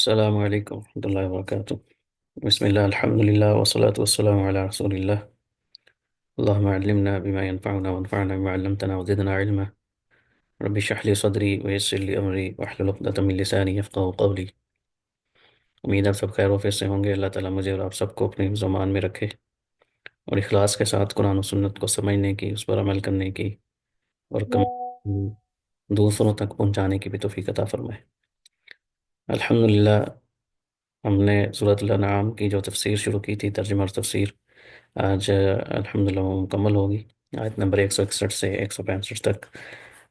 السلام عليكم ورحمة الله وبركاته. بسم الله الحمد لله والصلاة والسلام على رسول الله. اللهم علمنا بما ينفعنا وانفعنا بما علمتنا وزدنا علما. رب اشرح لي صدري ويسر لي أمري واحلل عقدة من لساني يفقهوا قولي. امید ہے سب خیر و سے ہوں گے۔ اللہ تعالیٰ مجھے اور آپ سب کو اپنی زمان میں رکھے اور اخلاص کے ساتھ قرآن و سنت کو سمجھنے کی، اس پر عمل کرنے کی اور دوسروں تک پہنچانے کی بھی توفیق عطا فرمائے۔ الحمدللہ، ہم نے سورۃ الانعام کی جو تفسیر شروع کی تھی، ترجمہ اور تفسیر، آج الحمدللہ وہ مکمل ہوگی۔ آیت نمبر 161 سے 165 تک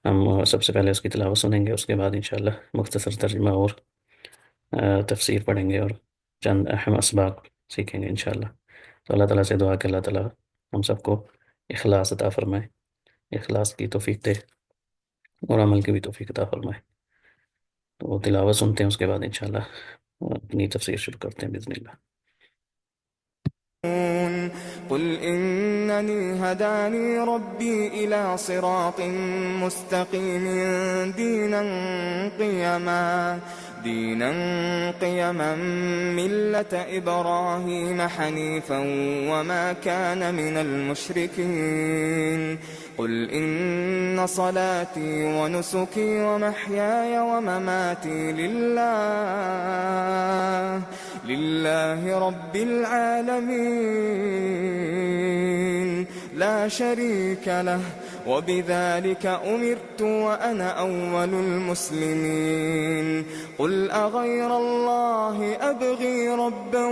ہم سب سے پہلے اس کی تلاوت سنیں گے، اس کے بعد انشاءاللہ مختصر ترجمہ اور تفسیر پڑھیں گے اور چند اہم اسباق سیکھیں گے انشاءاللہ۔ تو اللہ تعالیٰ سے دعا کہ اللہ تعالیٰ ہم سب کو اخلاص عطا فرمائے، اخلاص کی توفیق دے اور عمل کی بھی توفیق عطا فرمائے۔ تو تلاوت سنتے ہیں، اس کے بعد انشاءاللہ اپنی تفسیر شروع کرتے ہیں بإذن اللہ۔ قل إنني هداني ربي إلى صراط مستقيم دينا قيما ملة إبراهيم حنيفا وما كان من المشركين قل إن صلاتي ونسكي ومحياي ومماتي لله رب العالمين لا شريك له وبذلك أمرت وأنا أول المسلمين قل أغير الله أبغي ربا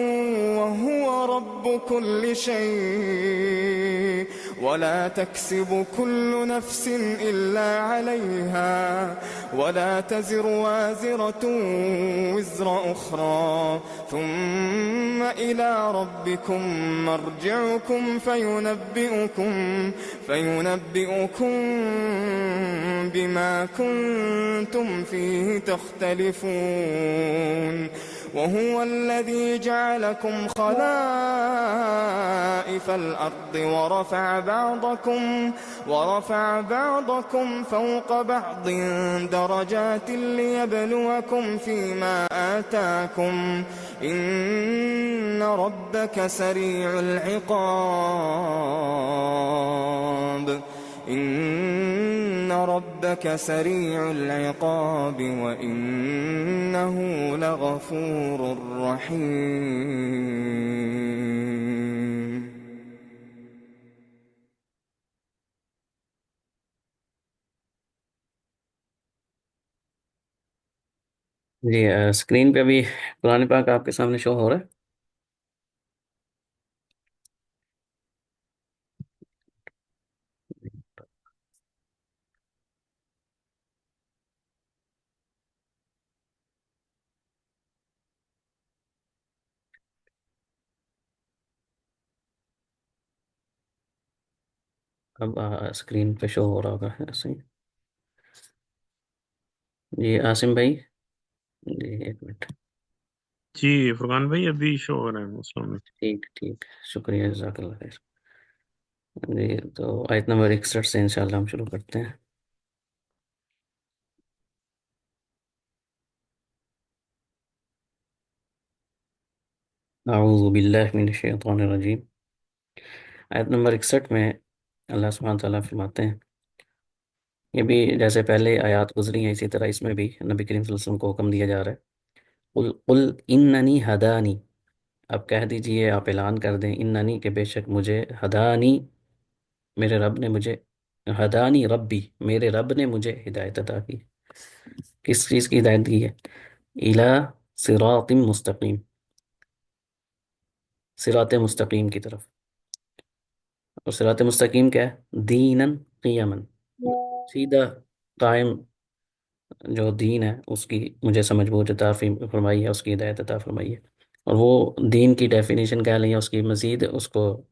وهو رب كل شيء ولا تكسب كل نفس إلا عليها ولا تزر وازرة وزر أخرى ثم إلى ربكم مرجعكم فينبئكم بما كنتم فيه تختلفون وهو الذي جعلكم خلائف الأرض ورفع بعضكم فوق بعض درجات ليبلوكم فيما آتاكم إن ربك سريع العقاب وإنه لغفور رحيم۔ جی، اسکرین پہ ابھی قرآن پاک آپ کے سامنے شو ہو رہا ہے؟ اب اسکرین پہ شو ہو رہا ہوگا ایسے ہی۔ جی عاصم بھائی، جی ایک منٹ۔ جی فرقان بھائی ابھی شو ہو رہا ہے، السلام علیکم۔ ٹھیک ٹھیک، شکریہ، جزاک اللہ خیر۔ جی تو آیت نمبر 61 سے انشاءاللہ ہم شروع کرتے ہیں۔ اعوذ باللہ من الشیطان الرجیم۔ آیت نمبر 61 میں اللہ سبحانہ تعالیٰ فرماتے ہیں، یہ بھی جیسے پہلے آیات گزری ہیں اسی طرح اس میں بھی نبی کریم صلی اللہ علیہ وسلم کو حکم دیا جا رہا ہے۔ قل اننی ہدانی، اب کہہ دیجئے، آپ اعلان کر دیں، اننی کہ بے شک مجھے، ہدانی میرے رب نے مجھے، ہدانی ربی میرے رب نے مجھے ہدایت عطا کی۔ کس چیز کی ہدایت کی ہے؟ الی صراط مستقیم، صراط مستقیم کی طرف۔ اور صراط مستقیم کیا ہے؟ دینن قیمن، سیدھا قائم جو دین ہے اس کی مجھے سمجھ بوجھ عطا فرمائی ہے، اس کی ہدایت عطا فرمائی ہے۔ اور وہ دین کی ڈیفینیشن کہہ لیں، اس کی مزید اس کو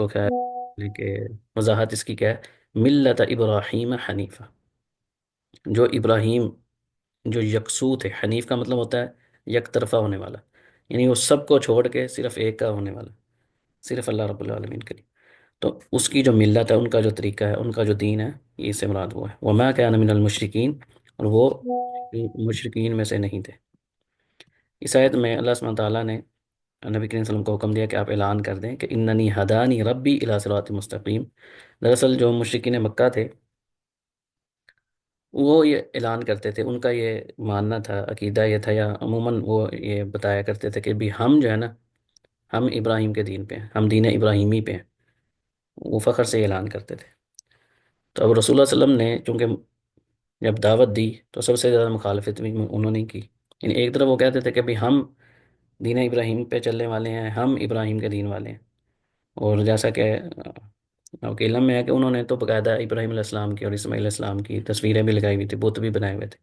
کیا ہے کہ وضاحت اس کی کیا ہے؟ ملت ابراہیم حنیفہ، جو ابراہیم جو یکسو تھے، حنیف کا مطلب ہوتا ہے یک طرفہ ہونے والا، یعنی وہ سب کو چھوڑ کے صرف ایک کا ہونے والا، صرف اللہ رب العالمین کے لیے۔ تو اس کی جو ملت ہے، ان کا جو طریقہ ہے، ان کا جو دین ہے، یہ سے مراد وہ ہے۔ وما کان من المشرکین، اور وہ مشرکین میں سے نہیں تھے۔ اس آیت میں اللہ سبحانہ تعالیٰ نے نبی کریم صلی اللہ علیہ وسلم کو حکم دیا کہ آپ اعلان کر دیں کہ اننی ہدانی ربی الی صراط مستقیم۔ دراصل جو مشرکین مکہ تھے وہ یہ اعلان کرتے تھے، ان کا یہ ماننا تھا، عقیدہ یہ تھا، یا عموماً وہ یہ بتایا کرتے تھے کہ بھی ہم جو ہے نا، ہم ابراہیم کے دین پہ ہیں، ہم دین ابراہیمی پہ ہیں، وہ فخر سے اعلان کرتے تھے۔ تو اب رسول اللہ صلی اللہ علیہ وسلم نے چونکہ جب دعوت دی تو سب سے زیادہ مخالفت بھی انہوں نے کی، یعنی ایک طرف وہ کہتے تھے کہ بھی ہم دین ابراہیم پہ چلنے والے ہیں، ہم ابراہیم کے دین والے ہیں، اور جیسا کہ آپ کے علم میں ہے کہ انہوں نے تو باقاعدہ ابراہیم علیہ السلام کی اور اسماعیل علیہ السلام کی تصویریں بھی لگائی ہوئی تھی، بت بھی بنائے ہوئے تھے۔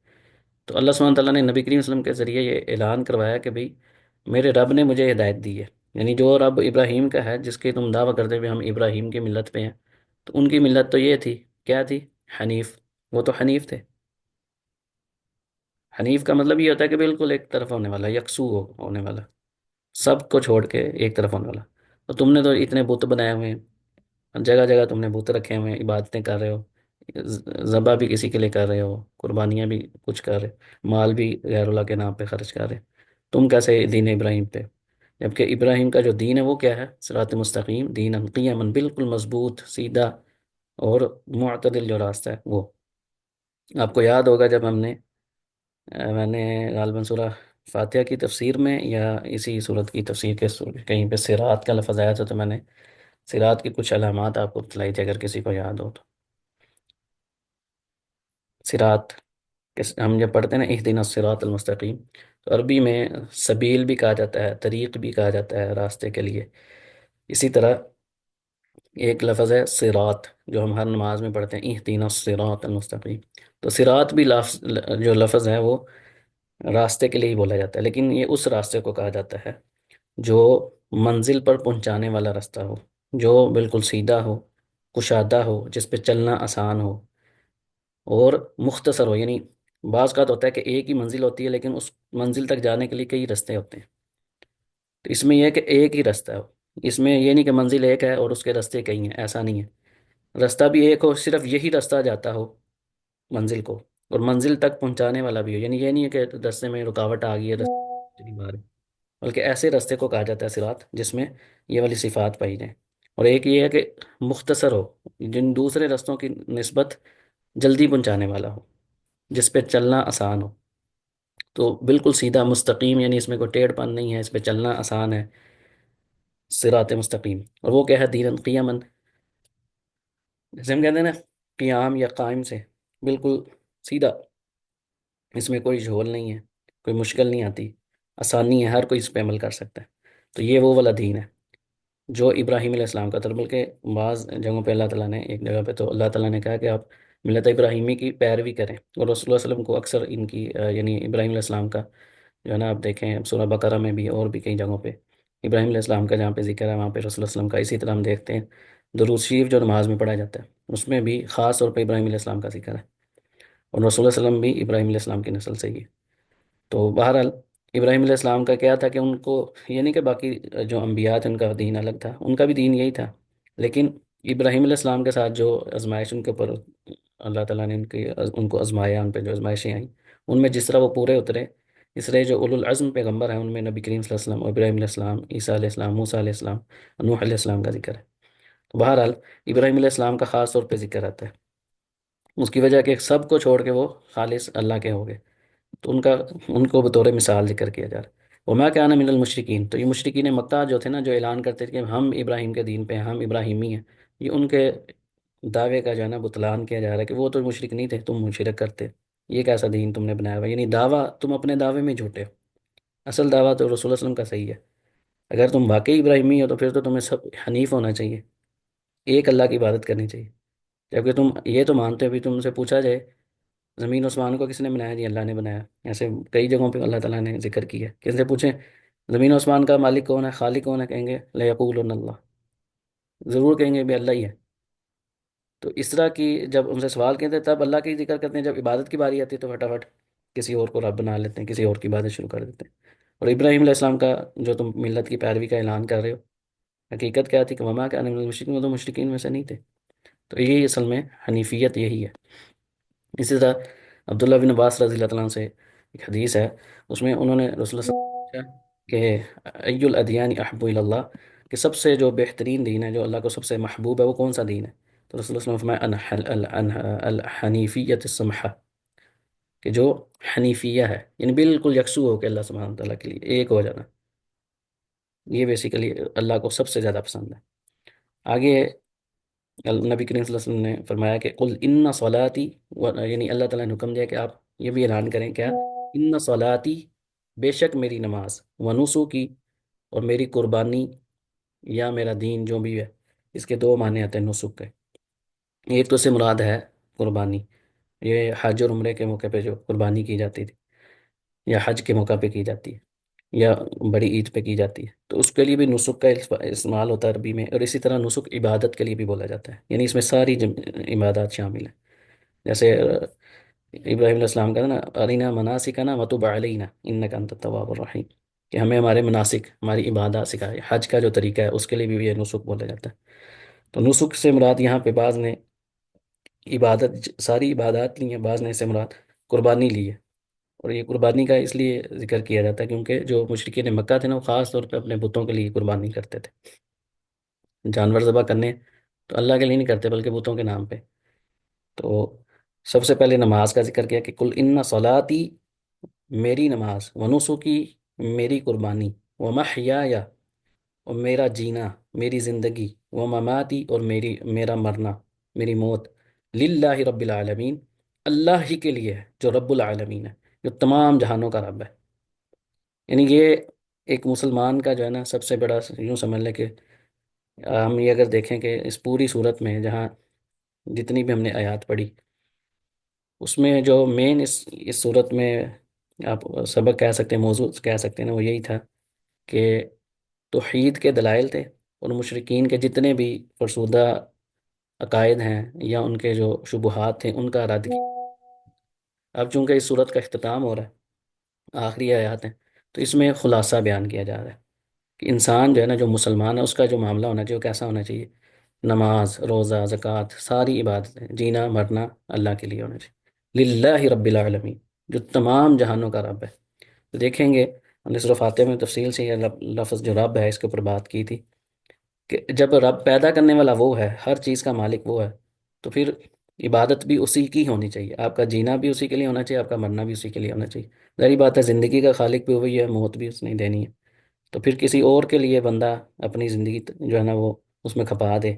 تو اللہ سبحانہ تعالیٰ نے نبی کریم صلی اللہ علیہ وسلم کے ذریعے یہ اعلان کروایا کہ بھئی میرے رب نے مجھے ہدایت دی ہے، یعنی جو رب ابراہیم کا ہے، جس کے تم دعویٰ کرتے ہوئے ہم ابراہیم کی ملت پہ ہیں، تو ان کی ملت تو یہ تھی، کیا تھی؟ حنیف۔ وہ تو حنیف تھے۔ حنیف کا مطلب یہ ہوتا ہے کہ بالکل ایک طرف ہونے والا، یکسو ہونے والا، سب کو چھوڑ کے ایک طرف ہونے والا۔ تو تم نے تو اتنے بت بنائے ہوئے ہیں، جگہ جگہ تم نے بت رکھے ہوئے ہیں، عبادتیں کر رہے ہو، ذبح بھی کسی کے لیے کر رہے ہو، قربانیاں بھی کچھ کر رہے، مال بھی غیر اللہ کے نام پہ خرچ کر رہے، تم کیسے دین ابراہیم پہ؟ جبکہ ابراہیم کا جو دین ہے وہ کیا ہے؟ صراط مستقیم، دین قیما، بالکل مضبوط سیدھا اور معتدل جو راستہ ہے وہ۔ آپ کو یاد ہوگا جب میں نے غالباً سورہ فاتحہ کی تفسیر میں یا اسی صورت کی تفسیر کے کہیں پہ صراط کا لفظ آیا تھا، تو میں نے صراط کی کچھ علامات آپ کو بتلائی تھی، اگر کسی کو یاد ہو تو۔ صراط، ہم جب پڑھتے ہیں نا اہدنا الصراط المستقیم، تو عربی میں سبیل بھی کہا جاتا ہے، طریق بھی کہا جاتا ہے راستے کے لیے۔ اسی طرح ایک لفظ ہے صراط، جو ہم ہر نماز میں پڑھتے ہیں اہدنا الصراط المستقیم، تو صراط بھی لفظ، جو لفظ ہے وہ راستے کے لیے ہی بولا جاتا ہے، لیکن یہ اس راستے کو کہا جاتا ہے جو منزل پر پہنچانے والا راستہ ہو، جو بالکل سیدھا ہو، کشادہ ہو، جس پہ چلنا آسان ہو اور مختصر ہو۔ یعنی بعض کا ہوتا ہے کہ ایک ہی منزل ہوتی ہے لیکن اس منزل تک جانے کے لیے کئی راستے ہوتے ہیں، تو اس میں یہ ہے کہ ایک ہی راستہ ہو، اس میں یہ نہیں کہ منزل ایک ہے اور اس کے راستے کئی ہیں، ایسا نہیں ہے، راستہ بھی ایک ہو، صرف یہی راستہ جاتا ہو منزل کو، اور منزل تک پہنچانے والا بھی ہو، یعنی یہ نہیں ہے کہ راستے میں رکاوٹ آ گئی ہے، راستے نہیں مارے، بلکہ ایسے راستے کو کہا جاتا ہے صراط جس میں یہ والی صفات پائی جائیں۔ اور ایک یہ ہے کہ مختصر ہو، جن دوسرے راستوں کی نسبت جلدی پہنچانے والا ہو، جس پہ چلنا آسان ہو، تو بالکل سیدھا مستقیم، یعنی اس میں کوئی ٹیڑھ پن نہیں ہے، اس پہ چلنا آسان ہے، صراط مستقیم۔ اور وہ کیا ہے؟ دین قیمن، جیسے ہم کہتے ہیں نا قیام یا قائم سے، بالکل سیدھا، اس میں کوئی جھول نہیں ہے، کوئی مشکل نہیں آتی، آسانی ہے، ہر کوئی اس پہ عمل کر سکتا ہے۔ تو یہ وہ والا دین ہے جو ابراہیم علیہ السلام کا تھا، بلکہ بعض جگہوں پہ اللہ تعالیٰ نے، ایک جگہ پہ تو اللہ تعالیٰ نے کہا کہ آپ ملت ابراہیمی کی پیروی کریں، اور رسول اللہ صلی اللہ علیہ وسلم کو اکثر ان کی یعنی ابراہیم علیہ السلام کا جو ہے نا، آپ دیکھیں سورہ بقرہ میں بھی اور بھی کئی جگہوں پہ ابراہیم علیہ السلام کا جہاں پہ ذکر ہے وہاں پہ رسول اللہ صلی اللہ علیہ وسلم کا، اسی طرح ہم دیکھتے ہیں درود شریف جو نماز میں پڑھا جاتا ہے اس میں بھی خاص طور پہ ابراہیم علیہ السلام کا ذکر ہے، اور رسول اللہ صلی اللہ علیہ وسلم بھی ابراہیم علیہ السلام کی نسل سے ہی ہے۔ تو بہرحال ابراہیم علیہ السلام کا کیا تھا کہ ان کو یہ نہیں کہ باقی جو انبیاء تھے ان کا دین الگ تھا، ان کا بھی دین یہی تھا، لیکن ابراہیم علیہ السلام کے ساتھ جو آزمائش ان کے اوپر اللہ تعالیٰ نے ان کو آزمایا، ان پہ جو آزمائشیں آئیں ان میں جس طرح وہ پورے اترے، اس طرح جو اولو العزم پیغمبر ہیں ان میں نبی کریم صلی اللہ علیہ وسلم اور ابراہیم علیہ السلام، عیسیٰ علیہ السلام، موسیٰ علیہ السلام، نوح علیہ السلام کا ذکر ہے۔ تو بہرحال ابراہیم علیہ السلام کا خاص طور پہ ذکر آتا ہے، اس کی وجہ کہ سب کو چھوڑ کے وہ خالص اللہ کے ہو گئے، تو ان کو بطور مثال ذکر کیا جا رہا ہے۔ وما کان من المشرکین، تو یہ مشرکین مکہ جو تھے نا، جو اعلان کرتے تھے کہ ہم ابراہیم کے دین پہ ہیں، ہم ابراہیمی ہیں، یہ ان کے دعوے کا جو ہے نا بتلان کیا جا رہا ہے کہ وہ تو مشرک نہیں تھے، تم مشرک کرتے، یہ کیسا دین تم نے بنایا ہوا؟ یعنی دعویٰ، تم اپنے دعوے میں جھوٹے ہو، اصل دعویٰ تو رسول اللہ صلی اللہ علیہ وسلم کا صحیح ہے۔ اگر تم واقعی ابراہیمی ہو تو پھر تو تمہیں سب حنیف ہونا چاہیے، ایک اللہ کی عبادت کرنی چاہیے، جبکہ تم یہ تو مانتے ہو بھی، تم سے پوچھا جائے زمین و آسمان کو کس نے بنایا؟ جی اللہ نے بنایا، ایسے کئی جگہوں پہ اللہ تعالیٰ نے ذکر کیا ہے، کسی سے پوچھیں زمین و آسمان کا مالک کون ہے، خالق کون ہے، کہیں گے لیقولن اللہ، ضرور کہیں گے بھی اللہ ہی ہے۔ تو اس طرح کی جب ان سے سوال کرتے ہیں تب اللہ کی ذکر کرتے ہیں، جب عبادت کی باری آتی ہے تو فٹافٹ کسی اور کو رب بنا لیتے ہیں، کسی اور کی عبادت شروع کر دیتے ہیں۔ اور ابراہیم علیہ السلام کا جو تم ملت کی پیروی کا اعلان کر رہے ہو، حقیقت کیا تھی کہ وما کان من المشرکین، وہ تو مشرکین میں سے نہیں تھے۔ تو یہی اصل میں حنیفیت یہی ہے۔ اسی طرح عبداللہ بن عباس رضی اللہ تعالیٰ عنہ سے ایک حدیث ہے، اس میں انہوں نے رسول اللہ صلی اللہ علیہ وسلم سے کہ ای الادیان احب اللہ، کہ سب سے جو بہترین دین ہے، جو اللہ کو سب سے محبوب ہے، وہ کون سا دین ہے؟ تو رسول اللہ صلی اللہ علیہ وسلم نے فرمایا الحنیفیت السمحہ، کہ جو حنیفیہ ہے، یعنی بالکل یکسو ہو کے اللہ سبحانہ تعالیٰ کے لیے ایک ہو جانا، یہ بیسیکلی اللہ کو سب سے زیادہ پسند ہے۔ آگے نبی کریم صلی اللہ علیہ وسلم نے فرمایا کہ قل ان صلاتی، یعنی اللہ تعالیٰ نے حکم دیا کہ آپ یہ بھی اعلان کریں، کیا؟ ان صلاتی، بے شک میری نماز، ونسوکی، اور میری قربانی یا میرا دین جو بھی ہے، اس کے دو معنی آتے ہیں نسک کے۔ ایک تو سے مراد ہے قربانی، یہ حج اور عمرے کے موقع پہ جو قربانی کی جاتی تھی، یا حج کے موقع پہ کی جاتی ہے، یا بڑی عید پہ کی جاتی ہے، تو اس کے لیے بھی نسک کا استعمال ہوتا ہے عربی میں، اور اسی طرح نسک عبادت کے لیے بھی بولا جاتا ہے، یعنی اس میں ساری عبادات شامل ہیں۔ جیسے ابراہیم علیہ السلام کا نا ارینا مناسکنا وتب علینا انک انت التواب الرحیم، کہ ہمیں ہمارے مناسک، ہماری عبادات سکھائے، حج کا جو طریقہ ہے اس کے لیے بھی یہ نسک بولا جاتا ہے۔ تو نسک سے مراد یہاں پہ بعض نے عبادت، ساری عبادات لی ہیں، بعض نے اس سے مراد قربانی لی ہے۔ اور یہ قربانی کا اس لیے ذکر کیا جاتا ہے کیونکہ جو مشرکین مکہ تھے نا، وہ خاص طور پہ اپنے بتوں کے لیے قربانی کرتے تھے، جانور ذبح کرنے تو اللہ کے لیے نہیں کرتے بلکہ بتوں کے نام پہ۔ تو سب سے پہلے نماز کا ذکر کیا کہ کل ان صلاتی، میری نماز، ونسکی، میری قربانی، ومحیایا، اور میرا جینا، میری زندگی، ومماتی، اور میرا مرنا، میری موت، للہ رب العالمین، اللہ ہی کے لیے ہے جو رب العالمین ہے، جو تمام جہانوں کا رب ہے۔ یعنی یہ ایک مسلمان کا جو ہے نا سب سے بڑا، یوں سمجھ لیں کہ ہم یہ اگر دیکھیں کہ اس پوری صورت میں جہاں جتنی بھی ہم نے آیات پڑھی، اس میں جو مین اس صورت میں آپ سبق کہہ سکتے ہیں، موضوع کہہ سکتے ہیں نا، وہ یہی تھا کہ توحید کے دلائل تھے، اور مشرکین کے جتنے بھی فرسودہ عقائد ہیں یا ان کے جو شبہات تھے ان کا رد کیا۔ اب چونکہ اس صورت کا اختتام ہو رہا ہے، آخری آیات ہیں، تو اس میں خلاصہ بیان کیا جا رہا ہے کہ انسان جو ہے نا، جو مسلمان ہے، اس کا جو معاملہ ہونا چاہیے وہ کیسا ہونا چاہیے؟ نماز، روزہ، زکوٰۃ، ساری عبادتیں، جینا مرنا اللہ کے لیے ہونا چاہیے، للہ رب العالمین، جو تمام جہانوں کا رب ہے۔ تو دیکھیں گے ہم نے سورہ فاتحہ میں تفصیل سے یہ لفظ جو رب ہے اس کے اوپر بات کی تھی، کہ جب رب پیدا کرنے والا وہ ہے، ہر چیز کا مالک وہ ہے، تو پھر عبادت بھی اسی کی ہونی چاہیے، آپ کا جینا بھی اسی کے لیے ہونا چاہیے، آپ کا مرنا بھی اسی کے لیے ہونا چاہیے۔ ظاہری بات ہے زندگی کا خالق بھی وہی ہے، موت بھی اس نے دینی ہے، تو پھر کسی اور کے لیے بندہ اپنی زندگی جو ہے نا وہ اس میں کھپا دے،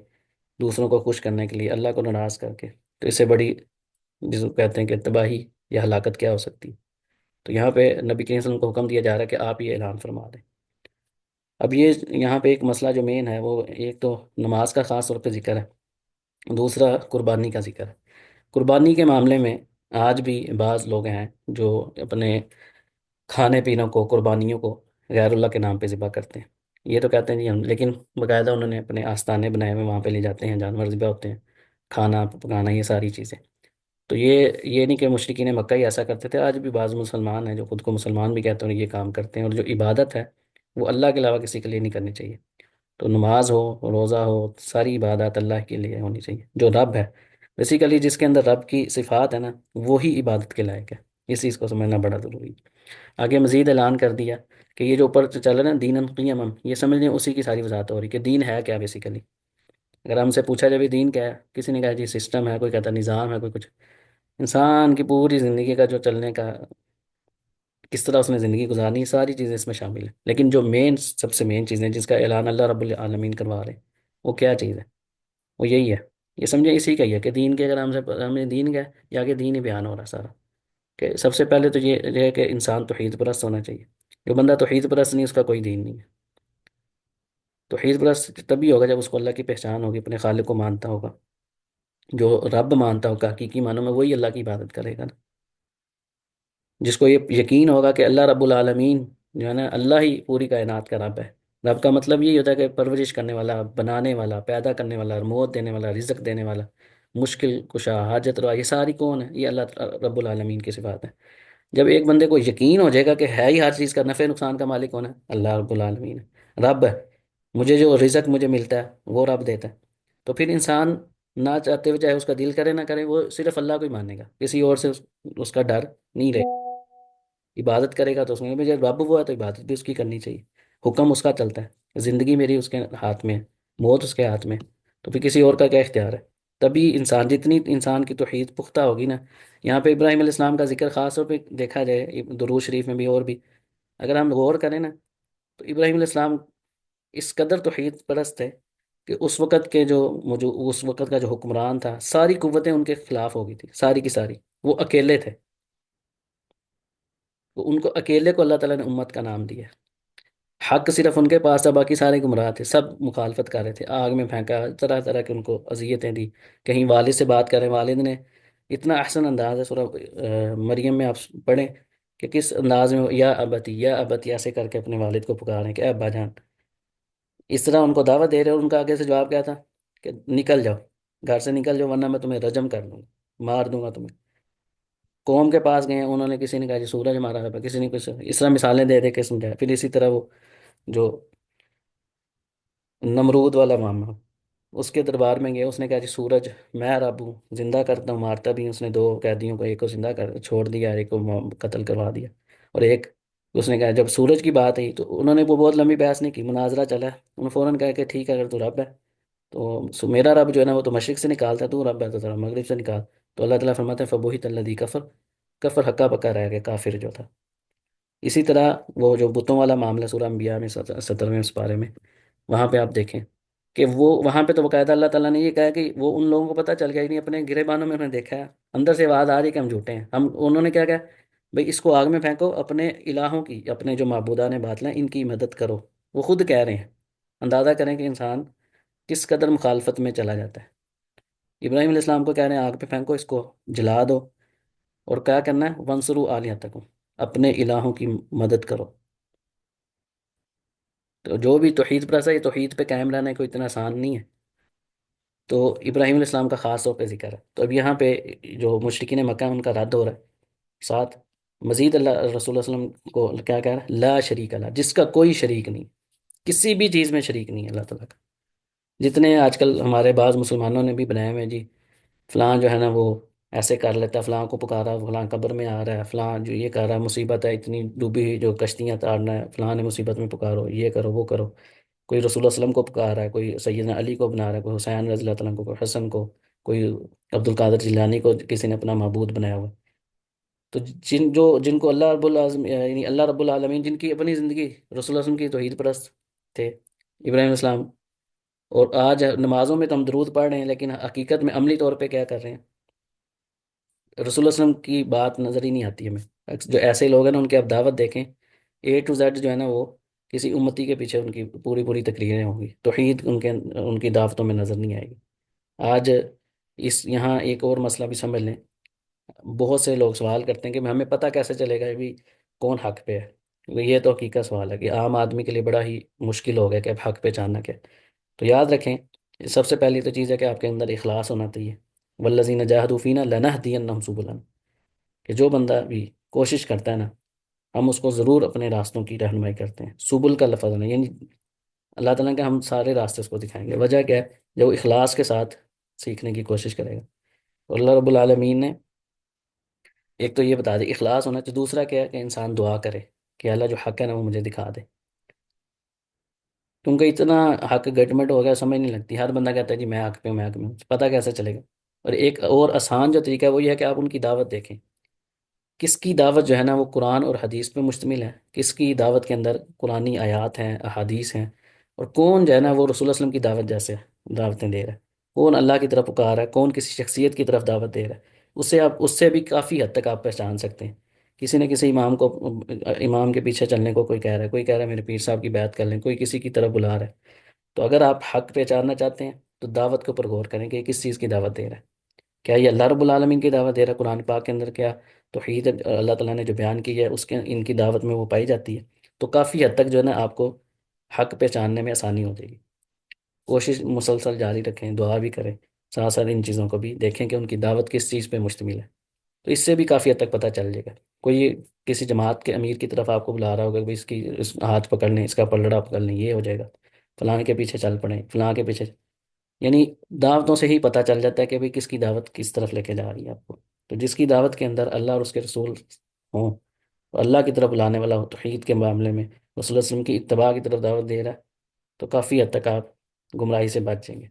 دوسروں کو خوش کرنے کے لیے، اللہ کو ناراض کر کے، تو اس سے بڑی، جس کو کہتے ہیں کہ تباہی یا ہلاکت، کیا ہو سکتی ہے؟ تو یہاں پہ نبی کریم صلی اللہ علیہ وسلم کو حکم دیا جا رہا ہے کہ آپ یہ اعلان فرما دیں۔ اب یہ یہاں پہ ایک مسئلہ جو مین ہے، وہ ایک تو نماز کا خاص طور پہ ذکر ہے، دوسرا قربانی کا ذکر ہے۔ قربانی کے معاملے میں آج بھی بعض لوگ ہیں جو اپنے کھانے پینے کو، قربانیوں کو غیر اللہ کے نام پہ ذبح کرتے ہیں۔ یہ تو کہتے ہیں جی ہم، لیکن باقاعدہ انہوں نے اپنے آستانے بنائے ہوئے، وہاں پہ لے جاتے ہیں، جانور ذبح ہوتے ہیں، کھانا پکانا، یہ ساری چیزیں۔ تو یہ نہیں کہ مشرکین مکہ ہی ایسا کرتے تھے، آج بھی بعض مسلمان ہیں جو خود کو مسلمان بھی کہتے ہیں اور یہ کام کرتے ہیں، اور جو عبادت ہے وہ اللہ کے علاوہ کسی کے لیے نہیں کرنی چاہیے۔ تو نماز ہو، روزہ ہو، ساری عبادات اللہ کے لیے ہونی چاہیے، جو رب ہے، بیسیکلی جس کے اندر رب کی صفات ہے نا، وہی عبادت کے لائق ہے۔ اس چیز کو سمجھنا بڑا ضروری ہے۔ آگے مزید اعلان کر دیا کہ یہ جو اوپر چل رہا ہے نا دین قیمم، یہ سمجھ لیں اسی کی ساری وضاحت ہو رہی کہ دین ہے کیا بیسیکلی۔ اگر ہم سے پوچھا جائے بھی دین کیا ہے، کسی نے کہا جی سسٹم ہے، کوئی کہتا ہے نظام ہے، کوئی کچھ۔ انسان کی پوری زندگی کا جو چلنے کا، کس طرح اس نے زندگی گزارنی ہے، ساری چیزیں اس میں شامل ہیں، لیکن جو مین، سب سے مین چیزیں جس کا اعلان اللہ رب العالمین کروا رہے ہیں، وہ کیا چیز ہے؟ وہ یہی ہے، یہ سمجھے اسی کا ہی ہے کہ دین کے، اگر ہمیں دین کا ہے، یہ آگے دین ہی بیان ہو رہا ہے سارا، کہ سب سے پہلے تو یہ ہے کہ انسان توحید پرست ہونا چاہیے۔ جو بندہ توحید پرست نہیں، اس کا کوئی دین نہیں ہے۔ توحید پرست تبھی ہوگا جب اس کو اللہ کی پہچان ہوگی، اپنے خالق کو مانتا ہوگا، جو رب مانتا ہوگا حقیقی معنوں میں، وہی اللہ کی عبادت کرے گا نا۔ جس کو یہ یقین ہوگا کہ اللہ رب العالمین جو ہے نا، اللہ ہی پوری کائنات کا رب ہے۔ رب کا مطلب یہی ہوتا ہے کہ پرورش کرنے والا، بنانے والا، پیدا کرنے والا، موت دینے والا، رزق دینے والا، مشکل کشا، حاجت روا، یہ ساری کون ہے؟ یہ اللہ رب العالمین کی صفات ہے۔ جب ایک بندے کو یقین ہو جائے گا کہ ہے ہی ہر چیز کا نفع نقصان کا مالک کون ہے؟ اللہ رب العالمین ہے، رب ہے، مجھے جو رزق مجھے ملتا ہے وہ رب دیتا ہے، تو پھر انسان نہ چاہتے ہوئے، چاہے اس کا دل کرے نہ کرے، وہ صرف اللہ کو ہی مانے گا، کسی اور سے اس کا ڈر نہیں رہے۔ عبادت کرے گا تو اس میں مجھے رب وہ ہے تو عبادت بھی اس کی کرنی چاہیے، حکم اس کا چلتا ہے، زندگی میری اس کے ہاتھ میں ہے، موت اس کے ہاتھ میں ہے، تو پھر کسی اور کا کیا اختیار ہے؟ تبھی انسان، جتنی انسان کی توحید پختہ ہوگی نا، یہاں پہ ابراہیم علیہ السلام کا ذکر خاص طور پہ دیکھا جائے درود شریف میں بھی اور بھی، اگر ہم غور کریں نا تو ابراہیم علیہ السلام اس قدر توحید پرست ہے کہ اس وقت کے اس وقت کا جو حکمران تھا، ساری قوتیں ان کے خلاف ہو گئی تھی، ساری کی ساری، وہ اکیلے تھے، تو ان کو اکیلے کو اللہ تعالیٰ نے امت کا نام دیا، حق صرف ان کے پاس تھا، باقی سارے گمراہ تھے، سب مخالفت کر رہے تھے، آگ میں پھینکا، طرح طرح کے ان کو اذیتیں دی، کہیں والد سے بات کریں، والد نے اتنا احسن انداز ہے، سورہ مریم میں آپ پڑھیں کہ کس انداز میں یا ابتی ایسے کر کے اپنے والد کو پکاریں کہ اے ابا جان، اس طرح ان کو دعوت دے رہے، اور ان کا آگے سے جواب کیا تھا کہ نکل جاؤ، گھر سے نکل جاؤ ورنہ میں تمہیں رجم کر دوں گا، مار دوں گا تمہیں۔ قوم کے پاس گئے ہیں، انہوں نے کسی نے کہا جی سورج ہمارا ہے، کسی نے کچھ اس طرح مثالیں دے دے کے سمجھایا، پھر اسی طرح وہ جو نمرود والا معاملہ، اس کے دربار میں گئے، اس نے کہا جی سورج میں رب ہوں، زندہ کرتا ہوں مارتا بھی ہوں، اس نے دو قیدیوں کو، ایک کو زندہ کر چھوڑ دیا، ایک کو قتل کروا دیا، اور ایک اس نے کہا جب سورج کی بات آئی تو انہوں نے وہ بہت لمبی بحث نہیں کی، مناظرہ چلا، انہوں نے فوراً کہا کہ ٹھیک ہے اگر تو رب ہے تو میرا رب جو ہے نا وہ تو مشرق سے نکالتا ہے، تو رب ہے تو ذرا مغرب سے نکال، تو اللہ تعالیٰ فرماتے ہیں فبوہت الذی کفر، کفر ہکا بکا رہ گیا، کافر جو تھا۔ اسی طرح وہ جو بتوں والا معاملہ سورہ انبیاء میں 17ویں اس پارے میں، وہاں پہ آپ دیکھیں کہ وہ وہاں پہ تو باقاعدہ اللہ تعالیٰ نے یہ کہا کہ وہ ان لوگوں کو پتہ چل گیا، نہیں اپنے گرے بانوں میں انہوں نے دیکھا ہے، اندر سے آواز آ رہی کہ ہم جھوٹے ہیں، انہوں نے کیا کہا، بھئی اس کو آگ میں پھینکو، اپنے الہوں کی، اپنے جو معبودان باطل ہیں ان کی مدد کرو، وہ خود کہہ رہے ہیں، اندازہ کریں کہ انسان کس قدر مخالفت میں چلا جاتا ہے۔ ابراہیم علیہ السلام کو کہہ رہے ہیں آگ پہ پھینکو، اس کو جلا دو، اور کیا کرنا ہے ونسرو آلیہتکم، اپنے الہوں کی مدد کرو۔ تو جو بھی توحید پرست ہے، یہ توحید پہ قائم رہنا کوئی اتنا آسان نہیں ہے، تو ابراہیم علیہ السلام کا خاص طور پہ ذکر ہے، تو اب یہاں پہ جو مشرکین مکہ ہیں ان کا رد ہو رہا ہے، ساتھ مزید اللہ رسول اللہ علیہ وسلم کو کیا کہہ رہا ہے، لا شریک اللہ، جس کا کوئی شریک نہیں، کسی بھی چیز میں شریک نہیں ہے اللہ تعالیٰ کا۔ جتنے آج کل ہمارے بعض مسلمانوں نے بھی بنائے ہوئے ہیں جی، فلاں جو ہے نا وہ ایسے کر لیتا ہے، فلاں کو پکارا، فلاں قبر میں آ رہا ہے، فلاں جو یہ کر رہا ہے، مصیبت ہے اتنی ڈوبی ہوئی جو کشتیاں تارنا ہے، فلاں نے مصیبت میں پکارو، یہ کرو وہ کرو، کوئی رسول اللہ علیہ وسلم کو پکار رہا ہے، کوئی سیدنا علی کو بنا رہا ہے، کوئی حسین رضی اللہ تعالیٰ عنہ کو، کوئی حسن کو، کوئی عبد القادر جیلانی کو کسی نے اپنا معبود بنایا ہوا ہے۔ تو جن کو اللہ رب العالمین، یعنی اللہ رب العالمین جن کی اپنی زندگی رسول اللہ علیہ وسلم کی توحید پرست تھے ابراہیم علیہ السلام، اور آج نمازوں میں تو ہم درود پڑھ رہے ہیں لیکن حقیقت میں عملی طور پہ کیا کر رہے ہیں؟ رسول اللہ علیہ وسلم کی بات نظر ہی نہیں آتی ہمیں، جو ایسے لوگ ہیں نا ان کی آپ دعوت دیکھیں، اے ٹو زیڈ جو ہے نا وہ کسی امتی کے پیچھے ان کی پوری پوری تقریریں ہوں گی، توحید ان کی دعوتوں میں نظر نہیں آئے گی۔ آج یہاں ایک اور مسئلہ بھی سمجھ لیں، بہت سے لوگ سوال کرتے ہیں کہ ہمیں پتہ کیسے چلے گا بھی کون حق پہ ہے، کیونکہ یہ تو حقیقت سوال ہے کہ عام آدمی کے لیے بڑا ہی مشکل ہو گیا کہ اب حق پہ جاننا کیا ہے۔ تو یاد رکھیں، سب سے پہلی تو چیز ہے کہ آپ کے اندر اخلاص ہونا چاہیے، والذین جاہدوا فینا لنہدینہم سبلنا، کہ جو بندہ بھی کوشش کرتا ہے نا، ہم اس کو ضرور اپنے راستوں کی رہنمائی کرتے ہیں، سبل کا لفظ ہے یعنی اللہ تعالیٰ کہ ہم سارے راستے اس کو دکھائیں گے، وجہ کیا ہے؟ جو اخلاص کے ساتھ سیکھنے کی کوشش کرے گا، اور اللہ رب العالمین نے ایک تو یہ بتا دی اخلاص ہونا چاہیے، دوسرا کیا ہے کہ انسان دعا کرے کہ اللہ جو حق ہے نا وہ مجھے دکھا دے، کیونکہ اتنا حق گٹمٹ ہو گیا سمجھ نہیں لگتی، ہر بندہ کہتا ہے جی میں حق پہ ہوں، میں حق میں ہوں، پتہ کیسے چلے گا؟ اور ایک اور آسان جو طریقہ ہے وہ یہ ہے کہ آپ ان کی دعوت دیکھیں، کس کی دعوت جو ہے نا وہ قرآن اور حدیث پہ مشتمل ہے، کس کی دعوت کے اندر قرآنی آیات ہیں، احادیث ہیں، اور کون جو ہے نا وہ رسول اللہ علیہ وسلم کی دعوت جیسے دعوتیں دے رہا ہے، کون اللہ کی طرف پکار رہا ہے، کون کسی شخصیت کی طرف دعوت دے رہا ہے، اس سے بھی کافی حد تک آپ پہچان سکتے ہیں۔ کسی نہ کسی امام کے پیچھے چلنے کو کوئی کہہ رہا ہے، کوئی کہہ رہا ہے میرے پیر صاحب کی بیعت کر لیں، کوئی کسی کی طرف بلا رہا ہے، تو اگر آپ حق پہچاننا چاہتے ہیں تو دعوت کے اوپر غور کریں کہ یہ کس چیز کی دعوت دے رہا ہے، کیا یہ اللہ رب العالمین کی دعوت دے رہا ہے؟ قرآن پاک کے اندر کیا توحید اللہ تعالیٰ نے جو بیان کی ہے اس کے ان کی دعوت میں وہ پائی جاتی ہے؟ تو کافی حد تک جو ہے نا آپ کو حق پہچاننے میں آسانی ہو جائے گی۔ کوشش مسلسل جاری رکھیں، دعا بھی کریں، ساتھ ساتھ ان چیزوں کو بھی دیکھیں کہ ان کی دعوت کس چیز پہ مشتمل ہے، تو اس سے بھی کافی حد تک پتہ چل جائے گا۔ کوئی کسی جماعت کے امیر کی طرف آپ کو بلا رہا ہوگا کہ اس ہاتھ پکڑ لیں، اس کا پلڑا پکڑ لیں، یہ ہو جائے گا، فلاں کے پیچھے چل پڑیں، فلاں کے پیچھے، یعنی دعوتوں سے ہی پتہ چل جاتا ہے کہ بھئی کس کی دعوت کس طرف لے کے جا رہی ہے آپ کو۔ تو جس کی دعوت کے اندر اللہ اور اس کے رسول ہوں اللہ کی طرف بلانے والا ہو توحید کے معاملے میں، رسول اللہ علیہ وسلم کی اتباع کی طرف دعوت دے رہا ہے، تو کافی حد تک آپ گمراہی سے بچ جائیں گے۔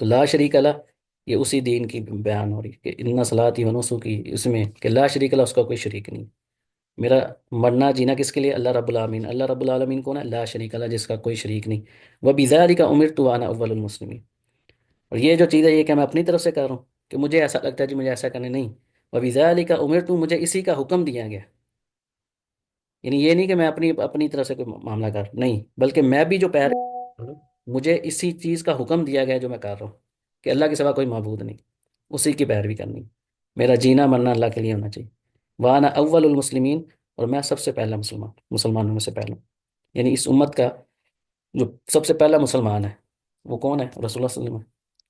تو لا شریک اللہ یہ اسی دین کی بیان ہو رہی ہے کہ ان صلاتی و نسکی، اس میں کہ لا شریک اللہ، اس کا کوئی شریک نہیں۔ میرا مرنا جینا کس کے لیے؟ اللہ رب العالمین۔ اللہ رب العالمین کون ہے؟ لا شریک اللہ، جس کا کوئی شریک نہیں۔ وَبِذَلِكَ أُمِرْتُ وَأَنَا أَوَّلُ الْمُسْلِمِينَ۔ اور یہ جو چیز ہے یہ کہ میں اپنی طرف سے کر رہا ہوں کہ مجھے ایسا لگتا ہے جی مجھے ایسا کرنے نہیں۔ وَبِذَلِكَ أُمِرْتُ، مجھے اسی کا حکم دیا گیا، یعنی یہ نہیں کہ میں اپنی اپنی طرف سے کوئی معاملہ کر نہیں، بلکہ میں بھی جو مجھے اسی چیز کا حکم دیا گیا جو میں کر رہا ہوں، کہ اللہ کے سوا کوئی معبود نہیں، اسی کی پیروی کرنی۔ میرا جینا مرنا اللہ کے لیے ہونا چاہیے۔ وانا اول المسلمین، اور میں سب سے پہلا مسلمانوں میں سے پہلا ہوں۔ یعنی اس امت کا جو سب سے پہلا مسلمان ہے وہ کون ہے؟ رسول اللہ صلی اللہ علیہ وسلم ہے۔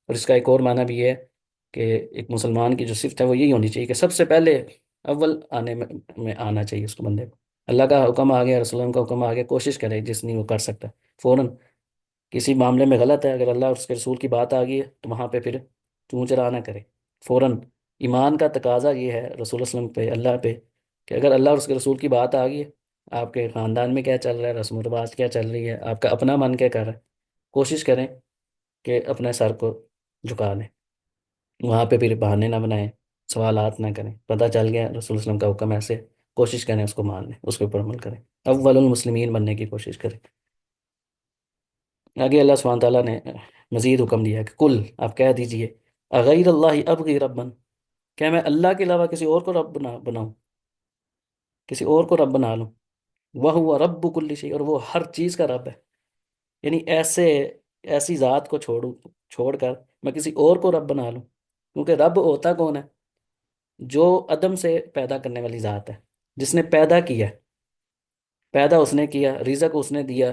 اور اس کا ایک اور معنی بھی یہ ہے کہ ایک مسلمان کی جو صفت ہے وہ یہی ہونی چاہیے کہ سب سے پہلے اول آنے میں آنا چاہیے اس کو بندے کو۔ اللہ کا حکم آ گیا، رسول اللہ کا حکم آ گیا، کوشش کرے جس نہیں وہ کر سکتا فوراً۔ کسی معاملے میں غلط ہے، اگر اللہ اور اس کے رسول کی بات آ گئی ہے تو وہاں پہ پھر چوں چرا نہ کرے، فوراً۔ ایمان کا تقاضا یہ ہے رسول اللہ صلی اللہ علیہ وسلم پہ، اللہ پہ، کہ اگر اللہ اور اس کے رسول کی بات آ گئی ہے، آپ کے خاندان میں کیا چل رہا ہے، رسم و رواج کیا چل رہی ہے، آپ کا اپنا من کیا کر رہا ہے، کوشش کریں کہ اپنے سر کو جھکا لیں، وہاں پہ پھر بہانے نہ بنائیں، سوالات نہ کریں۔ پتہ چل گیا رسول اللہ علیہ وسلم کا حکم ایسے، کوشش کریں اس کو مان لیں، اس کے اوپر عمل کریں، اول المسلمین بننے کی کوشش کریں۔ آگے اللہ سبحانہ تعالیٰ نے مزید حکم دیا کہ کل، آپ کہہ دیجئے، اغیر اللہ ابغی ربن، کیا میں اللہ کے علاوہ کسی اور کو رب بناؤں، کسی اور کو رب بنا لوں؟ وہ رب کل شیء، اور وہ ہر چیز کا رب ہے۔ یعنی ایسی ذات کو چھوڑ کر میں کسی اور کو رب بنا لوں؟ کیونکہ رب ہوتا کون ہے؟ جو عدم سے پیدا کرنے والی ذات ہے، جس نے پیدا کیا، پیدا اس نے کیا، رزق اس نے دیا،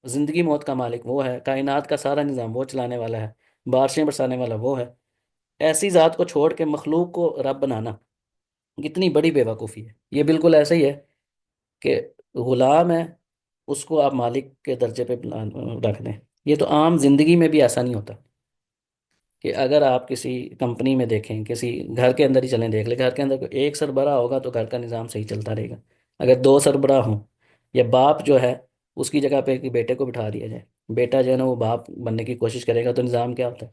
زندگی موت کا مالک وہ ہے، کائنات کا سارا نظام وہ چلانے والا ہے، بارشیں برسانے والا وہ ہے۔ ایسی ذات کو چھوڑ کے مخلوق کو رب بنانا کتنی بڑی بے وقوفی ہے۔ یہ بالکل ایسا ہی ہے کہ غلام ہے، اس کو آپ مالک کے درجے پہ رکھ دیں۔ یہ تو عام زندگی میں بھی ایسا نہیں ہوتا کہ اگر آپ کسی کمپنی میں دیکھیں، کسی گھر کے اندر ہی چلیں دیکھ لیں، گھر کے اندر ایک سربراہ ہوگا تو گھر کا نظام صحیح چلتا رہے گا۔ اگر دو سربراہ ہوں، یا باپ جو ہے اس کی جگہ پہ کہ بیٹے کو بٹھا دیا جائے، بیٹا جو ہے نا وہ باپ بننے کی کوشش کرے گا، تو نظام کیا ہوتا ہے؟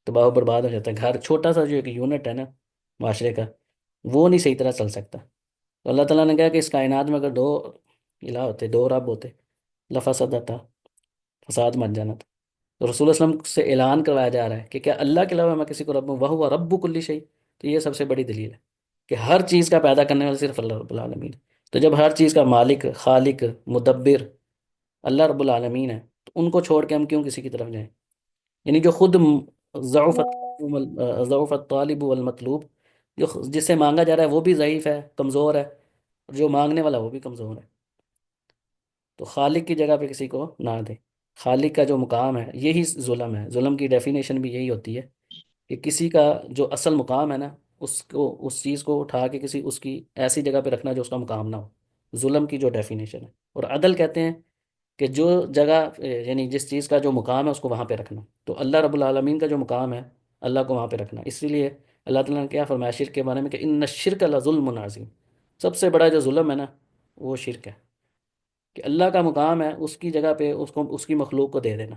تباہ و برباد ہو جاتا ہے۔ گھر چھوٹا سا جو ایک یونٹ ہے نا معاشرے کا، وہ نہیں صحیح طرح چل سکتا۔ تو اللہ تعالیٰ نے کہا کہ اس کائنات میں اگر دو الہ ہوتے، دو رب ہوتے، لفسد تھا، فساد مچ جانا تھا۔ تو رسول اللہ علیہ وسلم سے اعلان کروایا جا رہا ہے کہ کیا اللہ کے علاوہ میں کسی کو رب ہوں؟ وَهُوَ رَبُّ كُلِّ شَيْءٍ۔ تو یہ سب سے بڑی دلیل ہے کہ ہر چیز کا پیدا کرنے والا صرف اللہ رب العالمین ہے۔ تو جب ہر چیز کا مالک، خالق، مدبر اللہ رب العالمین ہے، تو ان کو چھوڑ کے ہم کیوں کسی کی طرف جائیں؟ یعنی جو خود ضعف الطالب والمطلوب، جس سے مانگا جا رہا ہے وہ بھی ضعیف ہے، کمزور ہے، اور جو مانگنے والا وہ بھی کمزور ہے، تو خالق کی جگہ پہ کسی کو نہ دے۔ خالق کا جو مقام ہے یہی ظلم ہے۔ ظلم کی ڈیفینیشن بھی یہی ہوتی ہے کہ کسی کا جو اصل مقام ہے نا، اس چیز کو اٹھا کے کسی اس کی ایسی جگہ پہ رکھنا جو اس کا مقام نہ ہو، ظلم کی جو ڈیفینیشن ہے۔ اور عدل کہتے ہیں کہ جو جگہ یعنی جس چیز کا جو مقام ہے اس کو وہاں پہ رکھنا۔ تو اللہ رب العالمین کا جو مقام ہے اللہ کو وہاں پہ رکھنا۔ اسی لیے اللہ تعالیٰ نے کیا فرمایا شرک کے بارے میں کہ ان الشرک لظلم عظیم، سب سے بڑا جو ظلم ہے نا وہ شرک ہے، کہ اللہ کا مقام ہے اس کی جگہ پہ اس کی مخلوق کو دے دینا۔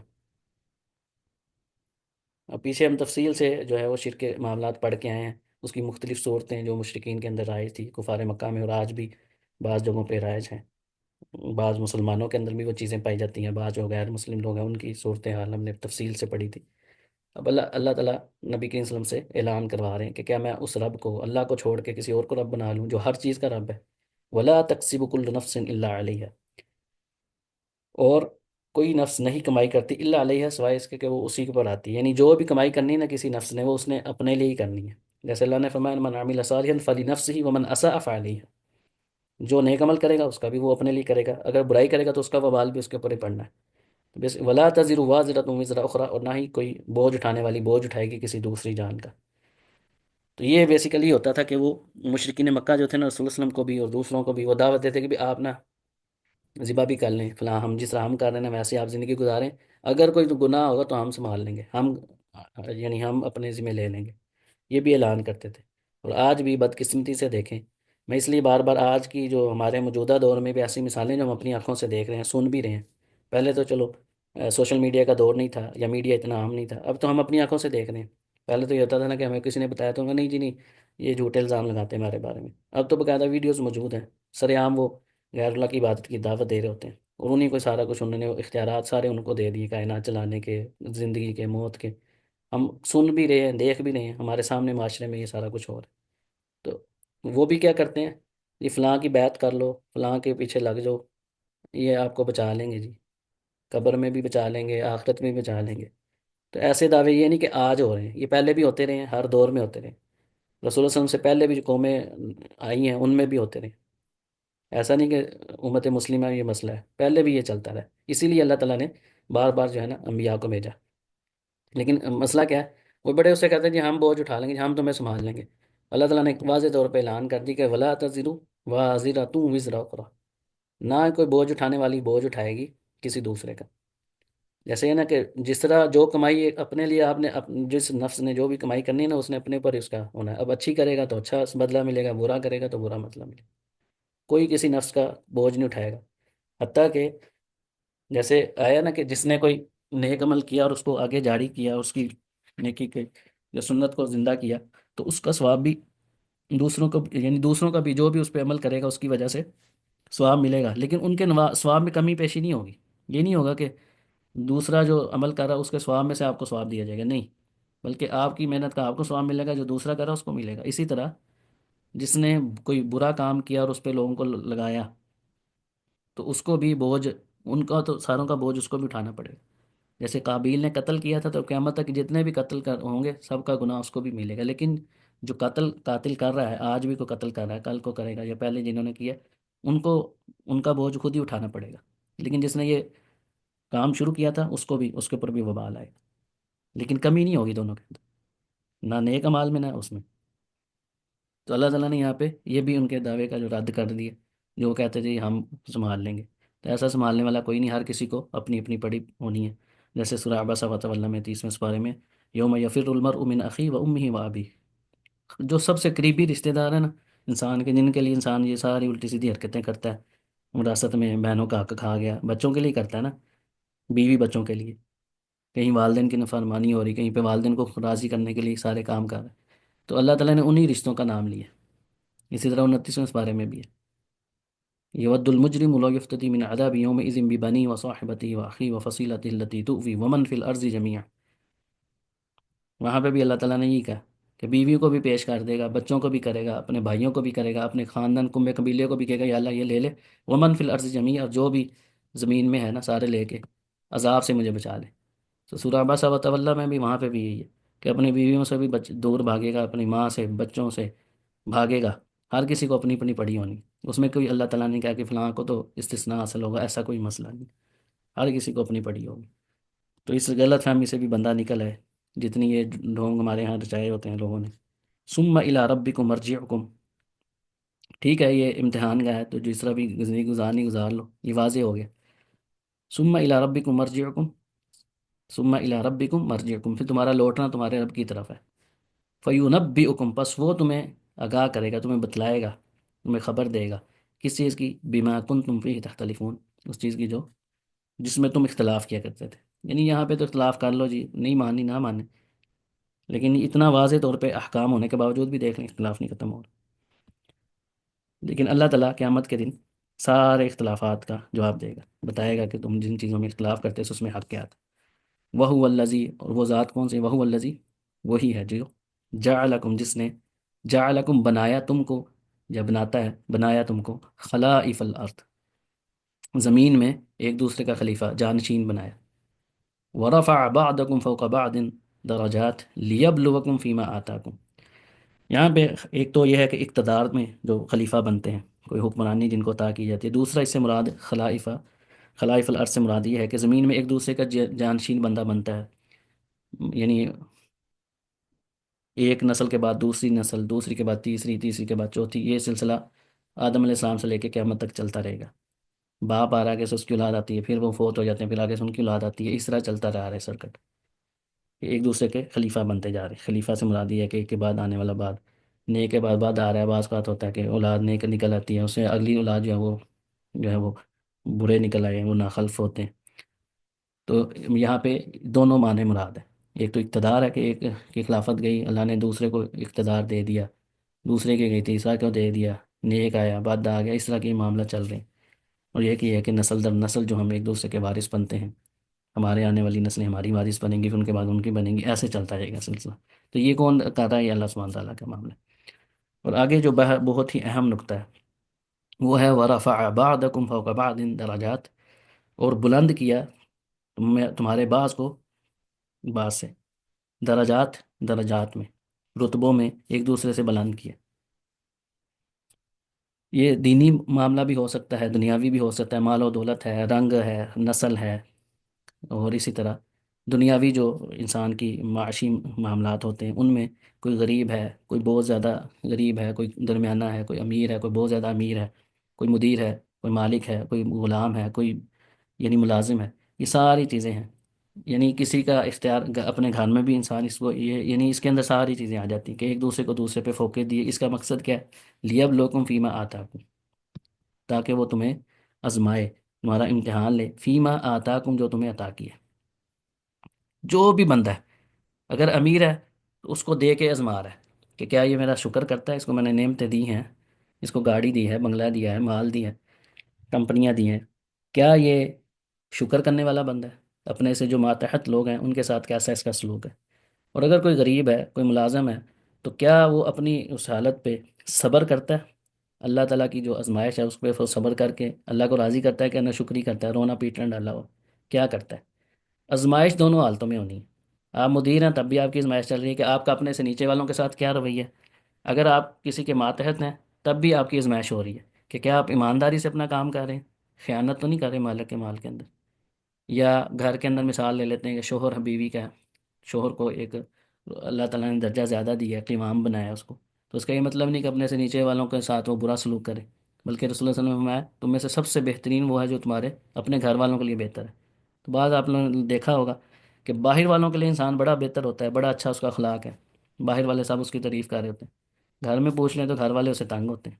اب پیچھے ہم تفصیل سے جو ہے وہ شرک کے معاملات پڑھ کے آئے ہیں، اس کی مختلف صورتیں جو مشرکین کے اندر رائج تھی کفار مکہ میں، اور آج بھی بعض جگہوں پہ رائج ہیں۔ بعض مسلمانوں کے اندر بھی وہ چیزیں پائی جاتی ہیں، بعض جو غیر مسلم لوگ ہیں ان کی صورتحال ہم نے تفصیل سے پڑھی تھی۔ اب اللہ تعالیٰ نبی کریم صلی اللہ علیہ وسلم سے اعلان کروا رہے ہیں کہ کیا میں اس رب کو، اللہ کو چھوڑ کے کسی اور کو رب بنا لوں جو ہر چیز کا رب ہے؟ ولا تکسب کل نفس الا علیہا، اور کوئی نفس نہیں کمائی کرتی الا علیہا سوائے اس کے کہ وہ اسی کے اوپر آتی ہے۔ یعنی جو بھی کمائی کرنی ہے نا کسی نفس نے، وہ اس نے اپنے لیے ہی کرنی ہے۔ جیسے اللہ نے فرمایا من عمل صالحا فلنفسہ ومن اساء فعلیہا، جو نیک عمل کرے گا اس کا بھی وہ اپنے لیے کرے گا، اگر برائی کرے گا تو اس کا وبال بھی اس کے اوپر ہی پڑنا ہے۔ بس ولا تزر وازرۃ وزر اخرى، اور نہ ہی کوئی بوجھ اٹھانے والی بوجھ اٹھائے گی کسی دوسری جان کا۔ تو یہ بیسیکلی ہوتا تھا کہ وہ مشرکین مکہ جو تھے نا رسول اللہ علیہ وسلم کو بھی اور دوسروں کو بھی وہ دعوت دیتے کہ بھی آپ نا ذبح بھی کر لیں فلاں، ہم جس طرح ہم کر رہے ہیں نا ویسے آپ زندگی گزاریں، اگر کوئی گناہ ہوگا تو ہم سنبھال لیں گے، یعنی ہم اپنے ذمہ لے لیں گے۔ یہ بھی اعلان کرتے تھے۔ اور آج بھی بدقسمتی سے دیکھیں میں اس لیے بار بار آج کی جو ہمارے موجودہ دور میں بھی ایسی مثالیں جو ہم اپنی آنکھوں سے دیکھ رہے ہیں، سن بھی رہے ہیں. پہلے تو چلو سوشل میڈیا کا دور نہیں تھا یا میڈیا اتنا عام نہیں تھا، اب تو ہم اپنی آنکھوں سے دیکھ رہے ہیں. پہلے تو یہ ہوتا تھا نا کہ ہمیں کسی نے بتایا تو نہیں جی نہیں، یہ جھوٹے الزام لگاتے ہیں ہمارے بارے میں. اب تو باقاعدہ ویڈیوز موجود ہیں، سر عام وہ غیر اللہ کی عبادت کی دعوت دے رہے ہوتے ہیں، اور انہیں کو سارا کچھ انہوں نے اختیارات سارے ان کو دے دیے، کائنات چلانے کے، زندگی کے، موت کے. ہم سن بھی رہے ہیں، دیکھ بھی رہے ہیں، ہمارے سامنے معاشرے میں یہ سارا کچھ ہو رہا ہے. تو وہ بھی کیا کرتے ہیں، یہ فلاں کی بیعت کر لو، فلاں کے پیچھے لگ جاؤ، یہ آپ کو بچا لیں گے جی، قبر میں بھی بچا لیں گے، آخرت میں بھی بچا لیں گے. تو ایسے دعوے یہ نہیں کہ آج ہو رہے ہیں، یہ پہلے بھی ہوتے رہے ہیں، ہر دور میں ہوتے رہے ہیں. رسول اللہ صلی اللہ علیہ وسلم سے پہلے بھی جو قومیں آئی ہیں ان میں بھی ہوتے رہے. ایسا نہیں کہ امت مسلمہ میں یہ مسئلہ ہے، پہلے بھی یہ چلتا رہا. اسی لیے اللہ تعالیٰ نے بار بار جو ہے نا انبیاء کو بھیجا. لیکن مسئلہ کیا ہے، وہ بڑے اسے کہتے ہیں جی ہم بوجھ اٹھا لیں گے، ہم تمہیں سنبھال لیں گے. اللہ تعالیٰ نے ایک واضح طور پہ اعلان کر دی کہ ولا تزرو وازرۃ وزر اخری، نہ کوئی بوجھ اٹھانے والی بوجھ اٹھائے گی کسی دوسرے کا. جیسے ہے نا کہ جس طرح جو کمائی اپنے لیے آپ نے جس نفس نے جو بھی کمائی کرنی ہے نا، اس نے اپنے پر اس کا ہونا ہے. اب اچھی کرے گا تو اچھا بدلہ ملے گا، برا کرے گا تو برا بدلہ ملے گا. کوئی کسی نفس کا بوجھ نہیں اٹھائے گا. حتیٰ کہ جیسے آیا نا کہ جس نے کوئی نیک عمل کیا اور اس کو آگے جاری کیا، اس کی نیکی کے یا سنت کو زندہ کیا، تو اس کا ثواب بھی دوسروں کو، یعنی دوسروں کا بھی جو بھی اس پہ عمل کرے گا اس کی وجہ سے ثواب ملے گا. لیکن ان کے ثواب میں کمی پیشی نہیں ہوگی. یہ نہیں ہوگا کہ دوسرا جو عمل کر رہا ہے اس کے ثواب میں سے آپ کو ثواب دیا جائے گا، نہیں، بلکہ آپ کی محنت کا آپ کو ثواب ملے گا، جو دوسرا کر رہا ہے اس کو ملے گا. اسی طرح جس نے کوئی برا کام کیا اور اس پہ لوگوں کو لگایا، تو اس کو بھی بوجھ، ان کا تو ساروں کا بوجھ اس کو بھی اٹھانا پڑے گا. جیسے قابیل نے قتل کیا تھا تو قیامت تک جتنے بھی قتل ہوں گے سب کا گناہ اس کو بھی ملے گا. لیکن جو قاتل کر رہا ہے، آج بھی کوئی قتل کر رہا ہے، کل کو کرے گا، یا پہلے جنہوں نے کیا، ان کو ان کا بوجھ خود ہی اٹھانا پڑے گا. لیکن جس نے یہ کام شروع کیا تھا اس کو بھی، اس کے اوپر بھی وبال آئے گا. لیکن کمی نہیں ہوگی دونوں کے اندر، نہ نیک امال میں نہ اس میں. تو اللہ تعالیٰ نے یہاں پہ یہ بھی ان کے دعوے کا جو رد کر دیا، جو وہ کہتے تھے ہم سنبھال لیں گے. تو ایسا سنبھالنے والا کوئی نہیں، ہر کسی کو اپنی اپنی پڑی ہونی ہے. جیسے سورہ عبس وتولی میں 30ویں سپارے میں یوم یفر المرء من اخیہ و امہ و ابیہ، جو سب سے قریبی رشتہ دار ہیں نا انسان کے، جن کے لیے انسان یہ ساری الٹی سیدھی حرکتیں کرتا ہے، وراثت میں بہنوں کا حق کھا گیا، بچوں کے لیے کرتا ہے نا، بیوی بچوں کے لیے، کہیں والدین کی نافرمانی ہو رہی، کہیں پہ والدین کو راضی کرنے کے لیے سارے کام کر رہے ہیں. تو اللہ تعالیٰ نے انہی رشتوں کا نام لیا. اسی طرح 29ویں بارے میں بھی ہے یود المجرم لو یفتدی من عذاب یومئذ ببنیہ وصاحبتہ واخیہ وفصیلتہ التی تؤویہ ومن فی الارض جمیعا. وہاں پہ بھی اللہ تعالیٰ نے یہی کہا کہ بیویوں کو بھی پیش کر دے گا، بچوں کو بھی کرے گا، اپنے بھائیوں کو بھی کرے گا، اپنے خاندان کنبے قبیلے کو بھی کہے گا یا اللہ یہ لے لے، ومن فی الارض جمیعا، اور جو بھی زمین میں ہے نا سارے لے کے عذاب سے مجھے بچا لے. تو سورہ عبس وتولی میں بھی وہاں پہ بھی یہی ہے کہ اپنی بیویوں سے بھی دور بھاگے گا، اپنی ماں سے، بچوں سے بھاگے گا. ہر کسی کو اپنی اپنی پڑی ہونی. اس میں کوئی اللہ تعالیٰ نے کہا کہ فلاں کو تو استثناء حاصل ہوگا، ایسا کوئی مسئلہ نہیں. ہر کسی کو اپنی پڑی ہوگی. تو اس غلط فہمی سے بھی بندہ نکل ہے، جتنی یہ ڈھونگ ہمارے ہاں رچائے ہوتے ہیں لوگوں نے. ثم الی ربکم مرجعکم، ٹھیک ہے یہ امتحان کا ہے تو جس طرح بھی زندگی گزارنی گزار لو، یہ واضح ہو گیا. ثم الی ربکم مرجعکم، ثم الی ربکم مرجعکم، پھر تمہارا لوٹنا تمہارے رب کی طرف ہے. فیونبئکم، پس وہ تمہیں آگاہ کرے گا، تمہیں بتلائے گا، تمہیں خبر دے گا. کس چیز کی؟ بما کنتم فیہ تختلفون، اس چیز کی جو جس میں تم اختلاف کیا کرتے تھے. یعنی یہاں پہ تو اختلاف کر لو جی، نہیں مانی نہ مانے، لیکن اتنا واضح طور پہ احکام ہونے کے باوجود بھی دیکھ لیں اختلاف نہیں ختم ہو رہا. لیکن اللہ تعالیٰ قیامت کے دن سارے اختلافات کا جواب دے گا، بتائے گا کہ تم جن چیزوں میں اختلاف کرتے تھے اس میں حق کیا تھا. وَهُوَ الَّذِي، اور وہ ذات کون سی؟ وَهُوَ الَّذِي، وہی ہے جو جعلکم، جس نے جعلکم بنایا تم کو، یا بناتا ہے، بنایا تم کو، خلائف الارض، زمین میں ایک دوسرے کا خلیفہ جانشین بنایا. ورفع بعضکم فوق بعض درجات لیبلوکم فیما آتاکم. یہاں پہ ایک تو یہ ہے کہ اقتدار میں جو خلیفہ بنتے ہیں، کوئی حکمرانی جن کو عطا کی جاتی ہے. دوسرا اس سے مراد خلائف الارض سے مراد یہ ہے کہ زمین میں ایک دوسرے کا جانشین بندہ بنتا ہے. یعنی ایک نسل کے بعد دوسری نسل، دوسری کے بعد تیسری، تیسری کے بعد چوتھی، یہ سلسلہ آدم علیہ السلام سے لے کے قیامت تک چلتا رہے گا. باپ آ رہا آگے سے اس کی اولاد آتی ہے، پھر وہ فوت ہو جاتے ہیں، پھر آگے سے ان کی اولاد آتی ہے. اس طرح چلتا رہا ہے سرکٹ. ایک دوسرے کے خلیفہ بنتے جا رہے ہیں. خلیفہ سے مراد یہ ہے کہ ایک کے بعد آنے والا بعد. نیک کے بعد بعد آ رہا ہے، بعض بات ہوتا ہے کہ اولاد نیک نکل آتی ہے، اس سے اگلی اولاد جو ہے وہ برے نکل آئے ہیں، وہ ناخلف ہوتے ہیں۔ تو یہاں پہ دونوں معنی مراد ہیں، ایک تو اقتدار ہے کہ ایک کی خلافت گئی، اللہ نے دوسرے کو اقتدار دے دیا، دوسرے کی گئی تیسرا کو دے دیا، نیک آیا بد آ گیا، اس طرح کے معاملہ چل رہے ہیں۔ اور یہ کہ یہ ہے کہ نسل در نسل جو ہم ایک دوسرے کے وارث بنتے ہیں، ہمارے آنے والی نسلیں ہماری وارث بنیں گی، پھر ان کے بعد ان کی بنیں گی، ایسے چلتا جائے گا سلسلہ۔ تو یہ کون کر رہا ہے؟ یہ اللہ سبحانہ تعالیٰ کا معاملہ ہے۔ اور آگے جو بہت ہی اہم نقطہ ہے وہ ہے وَرَفَعَ بَعْضَكُمْ فَوْقَ بَعْضٍ درجات، اور بلند کیا تمہارے بعض کو بعض سے، درجات، درجات میں، رتبوں میں ایک دوسرے سے بلند کیا۔ یہ دینی معاملہ بھی ہو سکتا ہے، دنیاوی بھی ہو سکتا ہے، مال و دولت ہے، رنگ ہے، نسل ہے، اور اسی طرح دنیاوی جو انسان کی معاشی معاملات ہوتے ہیں ان میں کوئی غریب ہے، کوئی بہت زیادہ غریب ہے، کوئی درمیانہ ہے، کوئی امیر ہے، کوئی بہت زیادہ امیر ہے، کوئی مدیر ہے، کوئی مالک ہے، کوئی غلام ہے، کوئی یعنی ملازم ہے، یہ ساری چیزیں ہیں۔ یعنی کسی کا اختیار اپنے گھر میں بھی انسان اس کو یہ یعنی اس کے اندر ساری چیزیں آ جاتی ہیں کہ ایک دوسرے کو دوسرے پہ فوقیت دیے۔ اس کا مقصد کیا ہے؟ لیبلوکم فیما آتاکم، تاکہ وہ تمہیں آزمائے، تمہارا امتحان لے، فیما آتاکم، جو تمہیں عطا کیا۔ جو بھی بندہ ہے اگر امیر ہے تو اس کو دے کے آزما رہا ہے کہ کیا یہ میرا شکر کرتا ہے، اس کو میں نے نعمتیں دی ہیں، اس کو گاڑی دی ہے، بنگلہ دیا ہے، مال دی ہے، کمپنیاں دی ہیں، کیا یہ شکر کرنے والا بندہ ہے؟ اپنے سے جو ماتحت لوگ ہیں ان کے ساتھ کیسا اس کا سلوک ہے؟ اور اگر کوئی غریب ہے، کوئی ملازم ہے، تو کیا وہ اپنی اس حالت پہ صبر کرتا ہے؟ اللہ تعالیٰ کی جو آزمائش ہے اس پہ وہ صبر کر کے اللہ کو راضی کرتا ہے کہ نہ شکری کرتا ہے، رونا پیٹنا ڈالا ہو، کیا کرتا ہے؟ آزمائش دونوں حالتوں میں ہونی ہے۔ آپ مدیر ہیں تب بھی آپ کی آزمائش چل رہی ہے کہ آپ کا اپنے سے نیچے والوں کے ساتھ کیا رویہ ہے۔ اگر آپ کسی کے ماتحت ہیں تب بھی آپ کی آزمائش ہو رہی ہے کہ کیا آپ ایمانداری سے اپنا کام کر رہے ہیں، خیانت تو نہیں کر رہے مالک کے مال کے اندر۔ یا گھر کے اندر مثال لے لیتے ہیں کہ شوہر بیوی کا ہے، شوہر کو ایک اللہ تعالیٰ نے درجہ زیادہ دیا ہے، قوام بنایا ہے اس کو، تو اس کا یہ مطلب نہیں کہ اپنے سے نیچے والوں کے ساتھ وہ برا سلوک کرے، بلکہ رسول اللہ صلی اللہ علیہ وسلم نے فرمایا تم میں سے سب سے بہترین وہ ہے جو تمہارے اپنے گھر والوں کے لیے بہتر ہے۔ تو بعض آپ لوگوں نے دیکھا ہوگا کہ باہر والوں کے لیے انسان بڑا بہتر ہوتا ہے، بڑا اچھا اس کا اخلاق ہے، باہر والے سب اس کی تعریف کر رہے ہوتے ہیں، گھر میں پوچھ لیں تو گھر والے اسے تنگ ہوتے ہیں،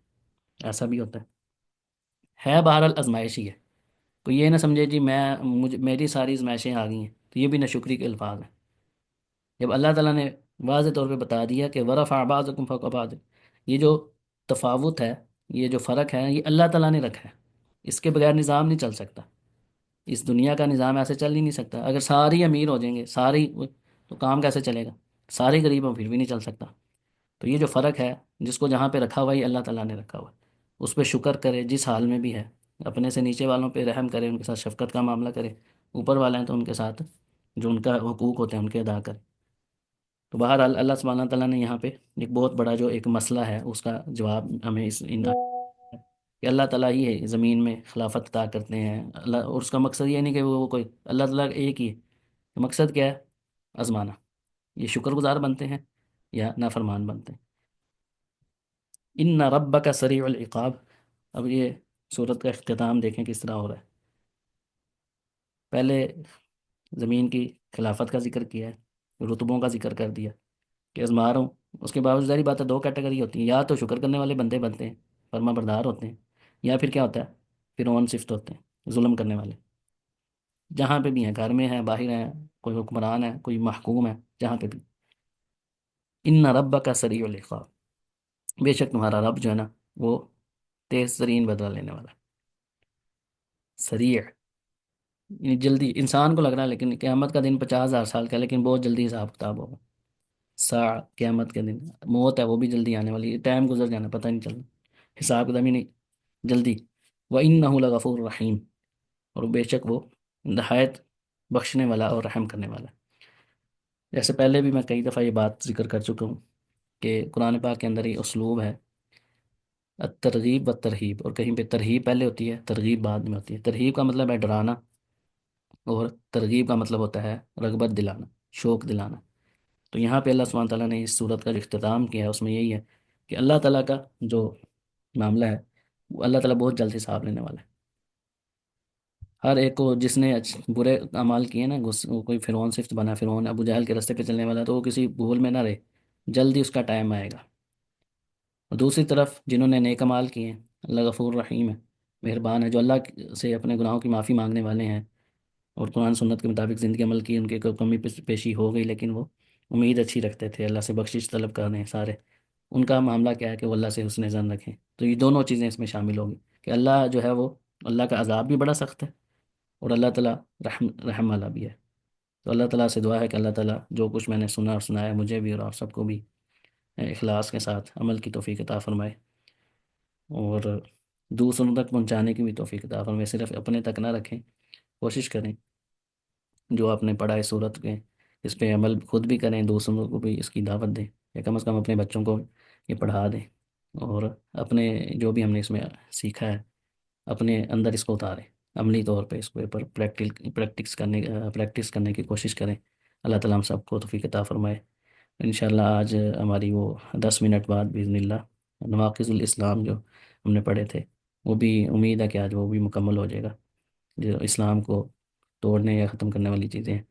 ایسا بھی ہوتا ہے بہرحال آزمائش ہی ہے۔ تو یہ نہ سمجھے جی میری ساری آزمائشیں آ گئی ہیں، تو یہ بھی ناشکری کے الفاظ ہیں۔ جب اللہ تعالیٰ نے واضح طور پہ بتا دیا کہ ورفع بعضکم فوق بعض، یہ جو تفاوت ہے، یہ جو فرق ہے، یہ اللہ تعالیٰ نے رکھا ہے، اس کے بغیر نظام نہیں چل سکتا، اس دنیا کا نظام ایسے چل ہی نہیں سکتا۔ اگر ساری امیر ہو جائیں گے ساری، تو کام کیسے چلے گا؟ سارے غریب ہوں پھر بھی نہیں چل سکتا۔ تو یہ جو فرق ہے، جس کو جہاں پہ رکھا ہوا ہے اللہ تعالیٰ نے رکھا ہوا ہے، اس پہ شکر کرے جس حال میں بھی ہے، اپنے سے نیچے والوں پہ رحم کرے، ان کے ساتھ شفقت کا معاملہ کرے، اوپر والے ہیں تو ان کے ساتھ جو ان کا حقوق ہوتے ہیں ان کے ادا کرے۔ تو بہرحال اللہ سبحانہ تعالیٰ نے یہاں پہ ایک بہت بڑا جو ایک مسئلہ ہے اس کا جواب ہمیں کہ اللہ تعالیٰ ہی ہے زمین میں خلافت عطا کرتے ہیں اللہ، اور اس کا مقصد یہ نہیں کہ وہ کوئی اللہ تعالیٰ ایک ہی ہے، مقصد کیا ہے؟ آزمانا، یہ شکر گزار بنتے ہیں یا نافرمان بنتے ہیں۔ ان ربک سریع العقاب، اب یہ صورت کا اختتام دیکھیں کس طرح ہو رہا ہے۔ پہلے زمین کی خلافت کا ذکر کیا ہے، رتبوں کا ذکر کر دیا کہ آزما رہا ہوں، اس کے باوجود ظاہری بات ہے دو کیٹیگری ہوتی ہیں، یا تو شکر کرنے والے بندے بنتے ہیں، فرما بردار ہوتے ہیں، یا پھر کیا ہوتا ہے؟ فرعون صفت ہوتے ہیں، ظلم کرنے والے، جہاں پہ بھی ہیں، گھر میں ہیں، باہر ہیں، کوئی حکمران ہے، کوئی محکوم ہے، جہاں پہ بھی۔ ان ربک سریع العقاب، بے شک تمہارا رب جو ہے نا وہ تیز ترین بدلہ لینے والا ہے۔ سریع یعنی جلدی، انسان کو لگ رہا ہے لیکن قیامت کا دن 50,000 سال کا ہے، لیکن بہت جلدی حساب کتاب ہوگا۔ قیامت کے دن موت ہے وہ بھی جلدی آنے والی ہے، ٹائم گزر جانا پتہ نہیں چلنا، حساب کتاب ہی نہیں، جلدی۔ وَإِنَّهُ لَغَفُورٌ رَحِيمٌ، اور بے شک وہ نہایت بخشنے والا اور رحم کرنے والا ہے۔ جیسے پہلے بھی میں کئی دفعہ یہ بات ذکر کر چکا ہوں کہ قرآن پاک کے اندر یہ اسلوب ہے الترغیب و ترہیب، اور کہیں پہ ترہیب پہلے ہوتی ہے، ترغیب بعد میں ہوتی ہے۔ ترہیب کا مطلب ہے ڈرانا، اور ترغیب کا مطلب ہوتا ہے رغبت دلانا، شوق دلانا۔ تو یہاں پہ اللہ سبحانہ تعالیٰ نے اس صورت کا جو اختتام کیا ہے اس میں یہی ہے کہ اللہ تعالیٰ کا جو معاملہ ہے وہ اللہ تعالیٰ بہت جلد حساب لینے والا ہے۔ ہر ایک کو جس نے برے اعمال کیے نا، وہ کوئی فرعون صفت بنا، فرعون ابو جہل کے راستے پہ چلنے والا، تو وہ کسی بھول میں نہ رہے، جلدی اس کا ٹائم آئے گا۔ اور دوسری طرف جنہوں نے نیک اعمال کیے ہیں، اللہ غفور رحیم ہے، مہربان ہے، جو اللہ سے اپنے گناہوں کی معافی مانگنے والے ہیں اور قرآن سنت کے مطابق زندگی عمل کی، ان کے کوئی کمی پیشی ہو گئی لیکن وہ امید اچھی رکھتے تھے، اللہ سے بخشش طلب کرنے ہیں سارے، ان کا معاملہ کیا ہے کہ وہ اللہ سے حسن ظن رکھیں۔ تو یہ دونوں چیزیں اس میں شامل ہوگی کہ اللہ جو ہے وہ، اللہ کا عذاب بھی بڑا سخت ہے اور اللہ تعالیٰ رحم والا بھی ہے۔ تو اللہ تعالیٰ سے دعا ہے کہ اللہ تعالیٰ جو کچھ میں نے سنا اور سنایا، مجھے بھی اور آپ سب کو بھی اخلاص کے ساتھ عمل کی توفیق عطا فرمائے، اور دوسروں تک پہنچانے کی بھی توفیق عطا فرمائے، صرف اپنے تک نہ رکھیں، کوشش کریں جو آپ نے پڑھا ہے صورت کے اس پہ عمل خود بھی کریں، دوسروں کو بھی اس کی دعوت دیں، یا کم از کم اپنے بچوں کو یہ پڑھا دیں، اور اپنے جو بھی ہم نے اس میں سیکھا ہے اپنے اندر اس کو اتاریں، عملی طور پہ اس کے اوپر پریکٹس کرنے کی کوشش کریں۔ اللہ تعالیٰ ہم سب کو توفیق عطا فرمائے۔ انشاءاللہ آج ہماری وہ 10 منٹ بعد بإذن اللہ نواقض الاسلام جو ہم نے پڑھے تھے، وہ بھی امید ہے کہ آج وہ بھی مکمل ہو جائے گا، جو اسلام کو توڑنے یا ختم کرنے والی چیزیں ہیں۔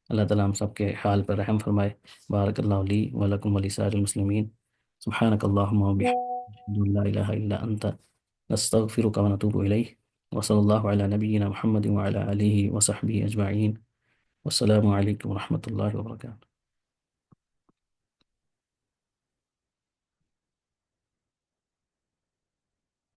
اللہ تعالیٰ ہم سب کے حال پر رحم فرمائے۔ بارک اللہ لی ولکم ولسائر المسلمین، سبحانک اللہم وبحمدک، اشہد ان لا الہ الا انت، نستغفرک ونتوب الیک، وصلی اللہ علی نبینا محمد وعلی آلہ وصحبہ اجمعین، والسلام علیکم ورحمۃ اللہ وبرکاتہ۔